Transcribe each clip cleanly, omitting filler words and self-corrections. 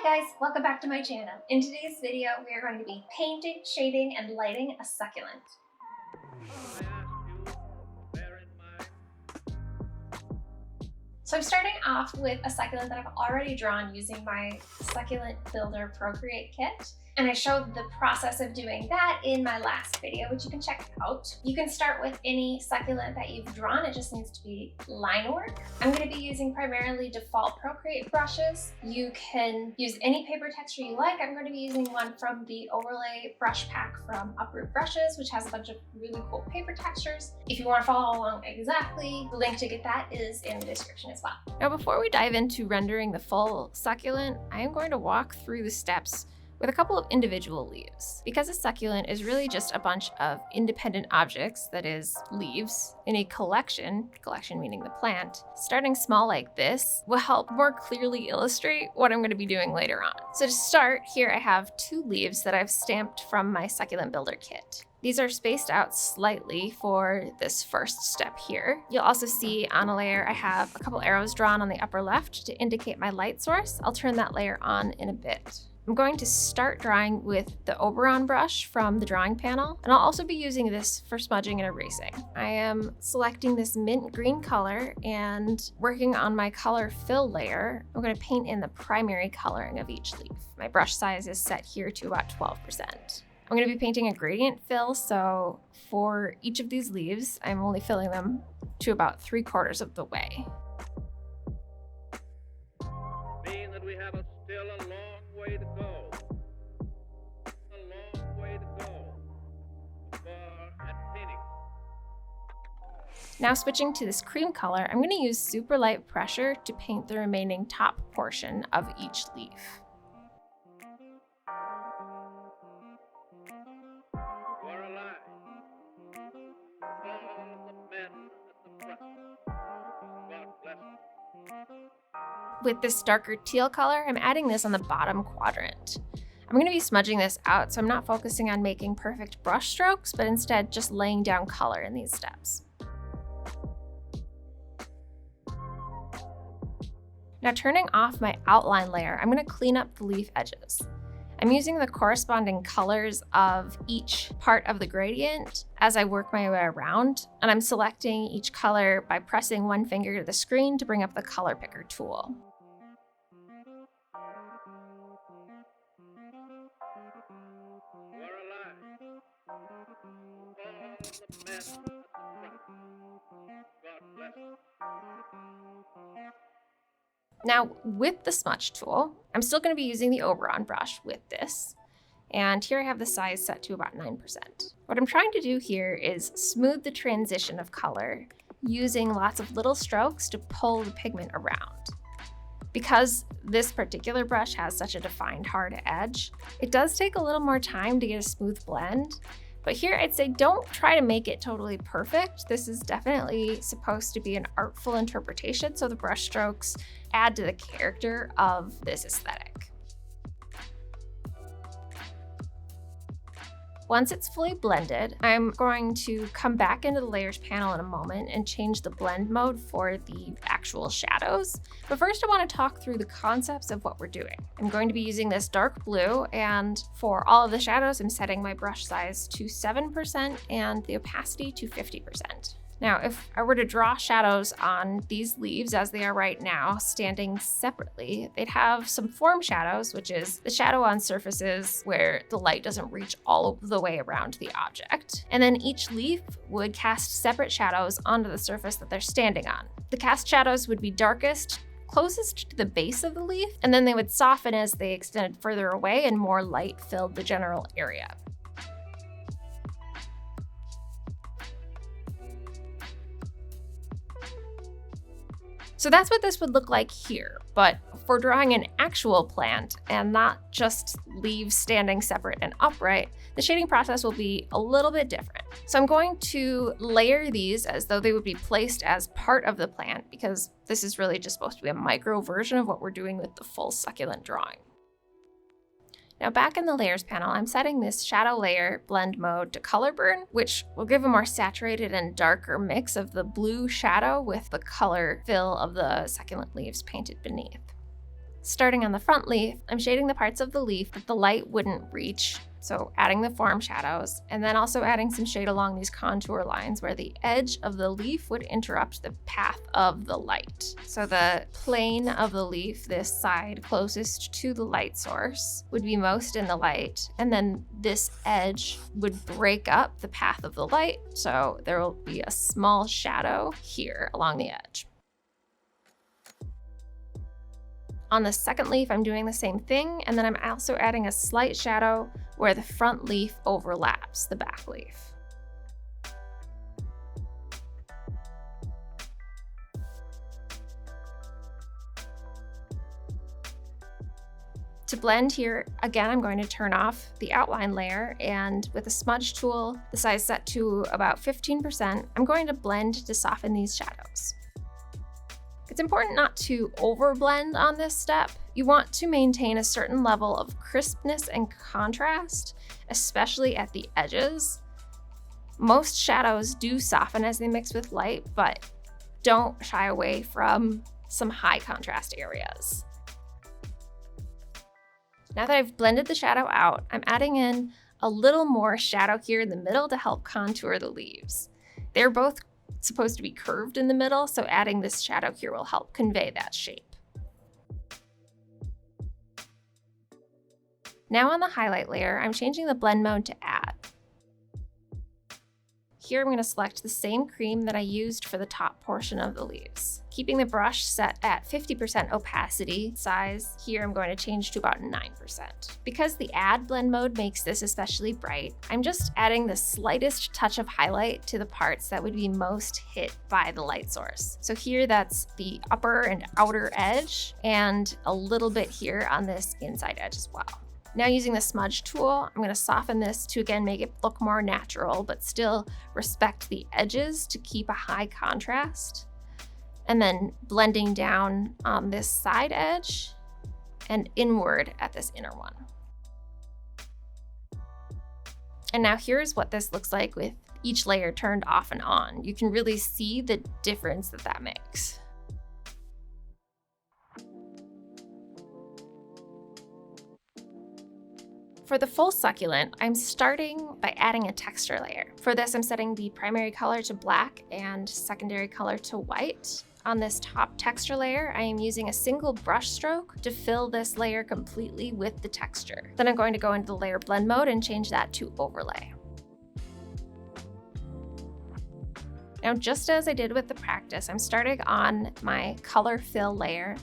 Hi guys, welcome back to my channel. In today's video, we are going to be painting, shading, and lighting a succulent. So I'm starting off with a succulent that I've already drawn using my Succulent Builder Procreate kit. And I showed the process of doing that in my last video, which you can check out. You can start with any succulent that you've drawn. It just needs to be line work. I'm going to be using primarily default Procreate brushes. You can use any paper texture you like. I'm going to be using one from the Overlay brush pack from Uproot Brushes, which has a bunch of really cool paper textures. If you want to follow along exactly, the link to get that is in the description as well. Now, before we dive into rendering the full succulent, I am going to walk through the steps with a couple of individual leaves. Because a succulent is really just a bunch of independent objects, that is, leaves, in a collection meaning the plant, starting small like this will help more clearly illustrate what I'm going to be doing later on. So to start, here I have 2 leaves that I've stamped from my Succulent Builder kit. These are spaced out slightly for this first step here. You'll also see on a layer I have a couple arrows drawn on the upper left to indicate my light source. I'll turn that layer on in a bit. I'm going to start drawing with the Oberon brush from the drawing panel, and I'll also be using this for smudging and erasing. I am selecting this mint green color and working on my color fill layer. I'm going to paint in the primary coloring of each leaf. My brush size is set here to about 12%. I'm going to be painting a gradient fill, so for each of these leaves, I'm only filling them to about 3/4 of the way. Mean that we have still a long way to go. A long way to go for painting. Now switching to this cream color, I'm going to use super light pressure to paint the remaining top portion of each leaf. With this darker teal color, I'm adding this on the bottom quadrant. I'm going to be smudging this out, so I'm not focusing on making perfect brush strokes, but instead just laying down color in these steps. Now turning off my outline layer, I'm going to clean up the leaf edges. I'm using the corresponding colors of each part of the gradient as I work my way around, and I'm selecting each color by pressing one finger to the screen to bring up the color picker tool. Now with the smudge tool, I'm still going to be using the Oberon brush with this. And here I have the size set to about 9%. What I'm trying to do here is smooth the transition of color using lots of little strokes to pull the pigment around. Because this particular brush has such a defined hard edge, it does take a little more time to get a smooth blend. But here I'd say don't try to make it totally perfect. This is definitely supposed to be an artful interpretation, so the brush strokes add to the character of this aesthetic. Once it's fully blended, I'm going to come back into the layers panel in a moment and change the blend mode for the actual shadows. But first I want to talk through the concepts of what we're doing. I'm going to be using this dark blue, and for all of the shadows, I'm setting my brush size to 7% and the opacity to 50%. Now, if I were to draw shadows on these leaves as they are right now, standing separately, they'd have some form shadows, which is the shadow on surfaces where the light doesn't reach all the way around the object. And then each leaf would cast separate shadows onto the surface that they're standing on. The cast shadows would be darkest closest to the base of the leaf, and then they would soften as they extended further away and more light filled the general area. So that's what this would look like here, but for drawing an actual plant and not just leaves standing separate and upright, the shading process will be a little bit different. So I'm going to layer these as though they would be placed as part of the plant, because this is really just supposed to be a micro version of what we're doing with the full succulent drawing. Now back in the layers panel, I'm setting this shadow layer blend mode to color burn, which will give a more saturated and darker mix of the blue shadow with the color fill of the succulent leaves painted beneath. Starting on the front leaf, I'm shading the parts of the leaf that the light wouldn't reach, so adding the form shadows, and then also adding some shade along these contour lines where the edge of the leaf would interrupt the path of the light. So the plane of the leaf, this side closest to the light source, would be most in the light, and then this edge would break up the path of the light, so there will be a small shadow here along the edge. On the second leaf, I'm doing the same thing, and then I'm also adding a slight shadow where the front leaf overlaps the back leaf. To blend here, again, I'm going to turn off the outline layer, and with a smudge tool, the size set to about 15%, I'm going to blend to soften these shadows. It's important not to overblend on this step. You want to maintain a certain level of crispness and contrast, especially at the edges. Most shadows do soften as they mix with light, but don't shy away from some high contrast areas. Now that I've blended the shadow out, I'm adding in a little more shadow here in the middle to help contour the leaves. They're both supposed to be curved in the middle, so adding this shadow here will help convey that shape. Now on the highlight layer, I'm changing the blend mode to add. Here I'm going to select the same cream that I used for the top portion of the leaves. Keeping the brush set at 50% opacity size, here I'm going to change to about 9%. Because the add blend mode makes this especially bright, I'm just adding the slightest touch of highlight to the parts that would be most hit by the light source. So here that's the upper and outer edge, and a little bit here on this inside edge as well. Now using the smudge tool, I'm going to soften this to again make it look more natural, but still respect the edges to keep a high contrast. And then blending down on this side edge and inward at this inner one. And now here's what this looks like with each layer turned off and on. You can really see the difference that makes. For the full succulent, I'm starting by adding a texture layer. For this, I'm setting the primary color to black and secondary color to white. On this top texture layer, I am using a single brush stroke to fill this layer completely with the texture. Then I'm going to go into the layer blend mode and change that to overlay. Now, just as I did with the practice, I'm starting on my color fill layer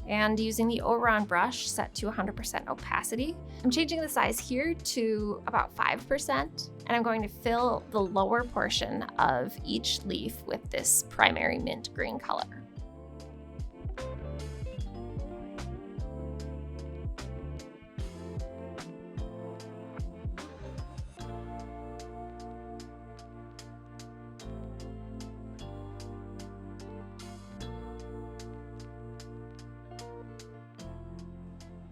and using the Oberon brush set to 100% opacity. I'm changing the size here to about 5%, and I'm going to fill the lower portion of each leaf with this primary mint green color.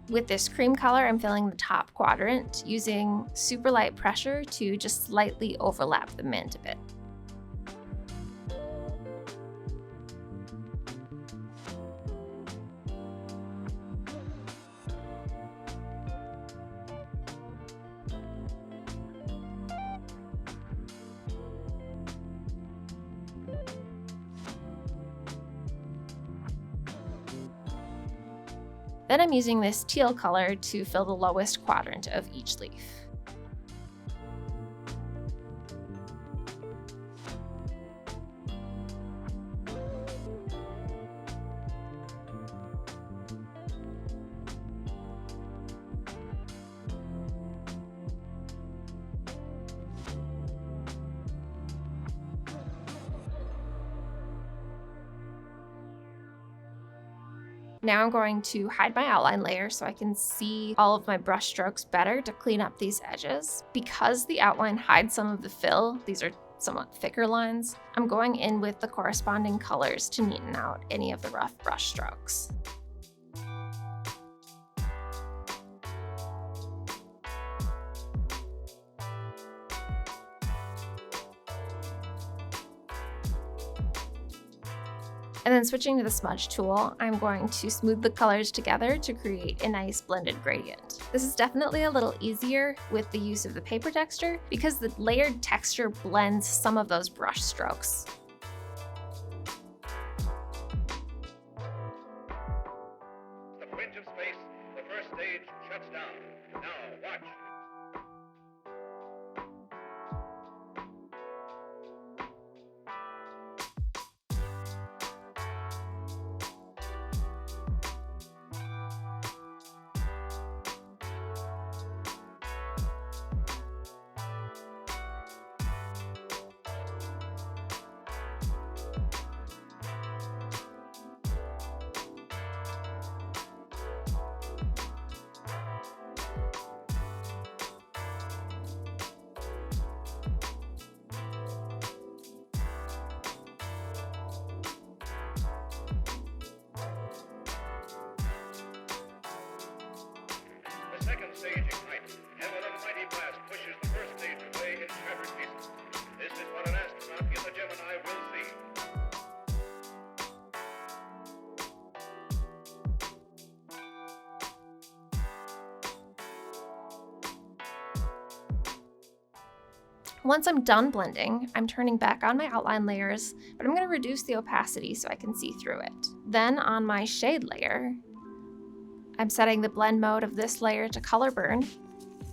With this cream color, I'm filling the top quadrant using super light pressure to just slightly overlap the mint a bit. Then I'm using this teal color to fill the lowest quadrant of each leaf. Now I'm going to hide my outline layer so I can see all of my brush strokes better to clean up these edges. Because the outline hides some of the fill, these are somewhat thicker lines, I'm going in with the corresponding colors to neaten out any of the rough brush strokes. And then switching to the smudge tool, I'm going to smooth the colors together to create a nice blended gradient. This is definitely a little easier with the use of the paper texture because the layered texture blends some of those brush strokes. The fringe of space, the first stage shuts down. Now, watch. The second stage ignites, and with a mighty blast pushes the first stage away in shattered pieces. This is what an astronaut in the Gemini will see. Once I'm done blending, I'm turning back on my outline layers, but I'm going to reduce the opacity so I can see through it. Then on my shade layer, I'm setting the blend mode of this layer to color burn,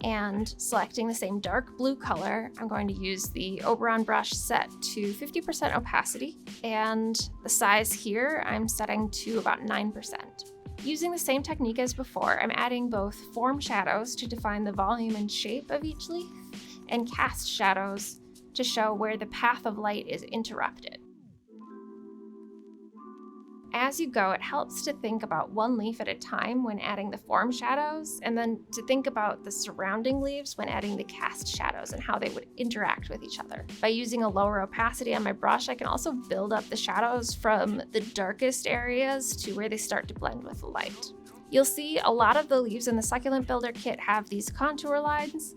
and selecting the same dark blue color, I'm going to use the Oberon brush set to 50% opacity, and the size here I'm setting to about 9%. Using the same technique as before, I'm adding both form shadows to define the volume and shape of each leaf, and cast shadows to show where the path of light is interrupted. As you go, it helps to think about one leaf at a time when adding the form shadows, and then to think about the surrounding leaves when adding the cast shadows and how they would interact with each other. By using a lower opacity on my brush, I can also build up the shadows from the darkest areas to where they start to blend with the light. You'll see a lot of the leaves in the Succulent Builder kit have these contour lines,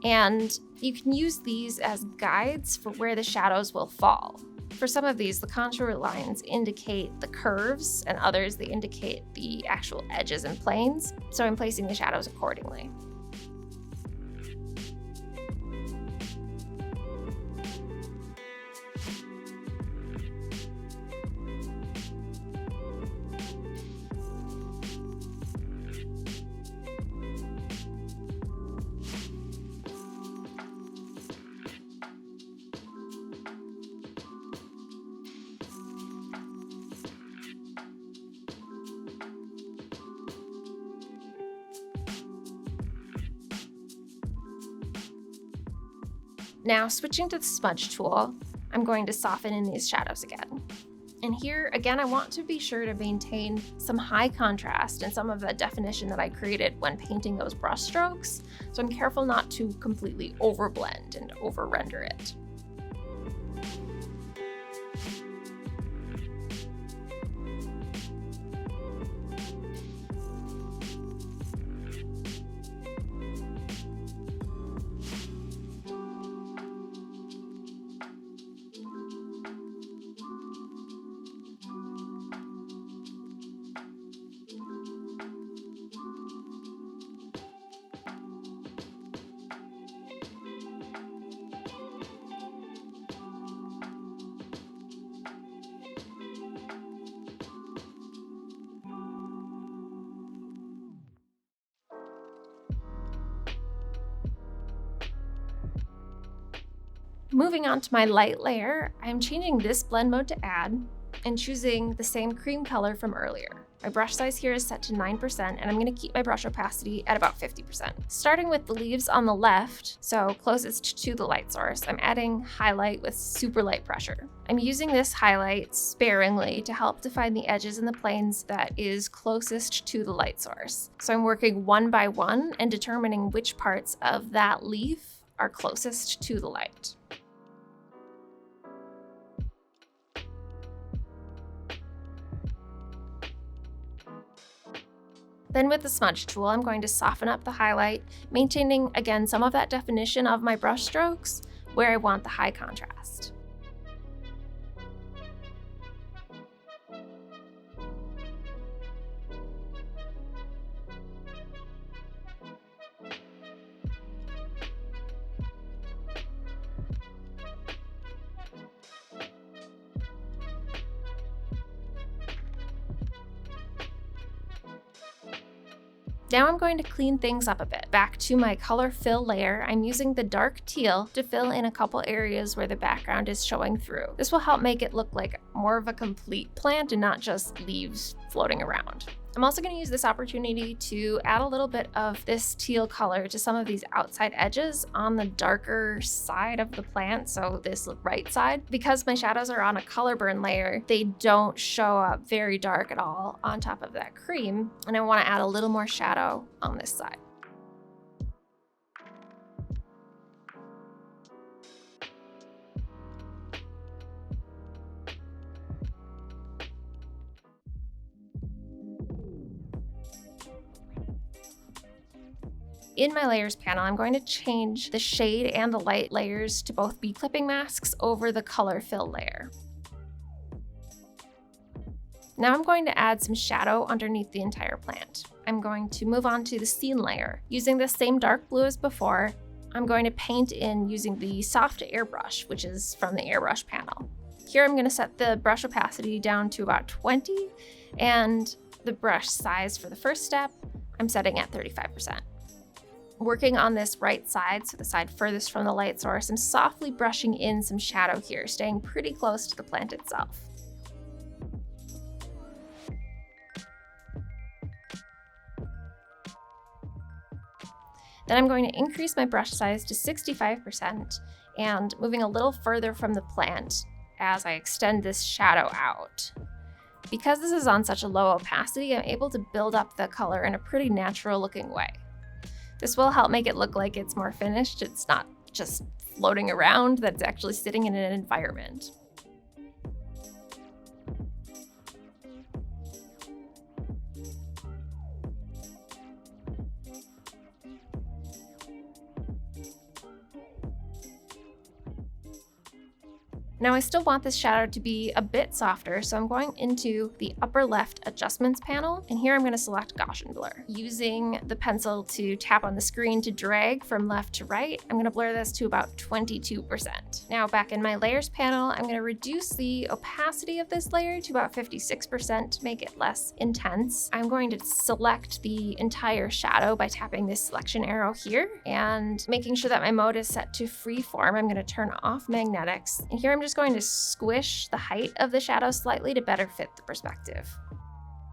and you can use these as guides for where the shadows will fall. For some of these, the contour lines indicate the curves, and others they indicate the actual edges and planes, so I'm placing the shadows accordingly. Now, switching to the smudge tool, I'm going to soften in these shadows again. And here, again, I want to be sure to maintain some high contrast and some of the definition that I created when painting those brush strokes, so I'm careful not to completely overblend and over-render it. Moving on to my light layer, I'm changing this blend mode to add and choosing the same cream color from earlier. My brush size here is set to 9%, and I'm going to keep my brush opacity at about 50%. Starting with the leaves on the left, so closest to the light source, I'm adding highlight with super light pressure. I'm using this highlight sparingly to help define the edges and the planes that is closest to the light source. So I'm working one by one and determining which parts of that leaf are closest to the light. Then with the smudge tool, I'm going to soften up the highlight, maintaining again some of that definition of my brush strokes where I want the high contrast. Now I'm going to clean things up a bit. Back to my color fill layer, I'm using the dark teal to fill in a couple areas where the background is showing through. This will help make it look like more of a complete plant and not just leaves floating around. I'm also going to use this opportunity to add a little bit of this teal color to some of these outside edges on the darker side of the plant, so this right side. Because my shadows are on a color burn layer, they don't show up very dark at all on top of that cream, and I want to add a little more shadow on this side. In my layers panel, I'm going to change the shade and the light layers to both be clipping masks over the color fill layer. Now I'm going to add some shadow underneath the entire plant. I'm going to move on to the scene layer. Using the same dark blue as before, I'm going to paint in using the Soft Airbrush, which is from the Airbrush panel. Here I'm going to set the brush opacity down to about 20, and the brush size for the first step, I'm setting at 35%. Working on this right side, so the side furthest from the light source, I'm softly brushing in some shadow here, staying pretty close to the plant itself. Then I'm going to increase my brush size to 65% and moving a little further from the plant as I extend this shadow out. Because this is on such a low opacity, I'm able to build up the color in a pretty natural looking way. This will help make it look like it's more finished. It's not just floating around, that it's actually sitting in an environment. Now I still want this shadow to be a bit softer, so I'm going into the upper left adjustments panel, and here I'm going to select Gaussian blur. Using the pencil to tap on the screen to drag from left to right, I'm going to blur this to about 22%. Now back in my layers panel, I'm going to reduce the opacity of this layer to about 56% to make it less intense. I'm going to select the entire shadow by tapping this selection arrow here and making sure that my mode is set to freeform. I'm going to turn off magnetics, and here I'm just going to squish the height of the shadow slightly to better fit the perspective.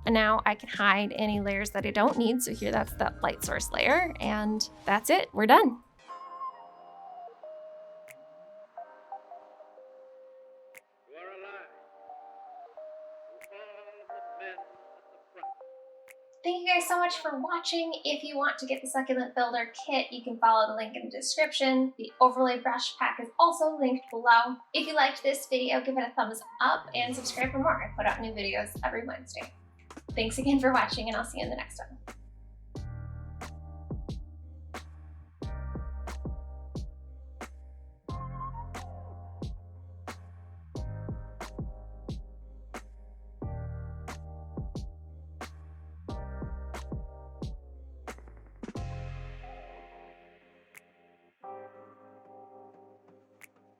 And now I can hide any layers that I don't need. So here, that's that light source layer, and that's it, we're done. You are alive. To all the men at the front. Thank you guys so much for watching. If you want to get the Succulent Builder Kit, you can follow the link in the description. The overlay brush pack is also linked below. If you liked this video, give it a thumbs up and subscribe for more. I put out new videos every Wednesday. Thanks again for watching, and I'll see you in the next one.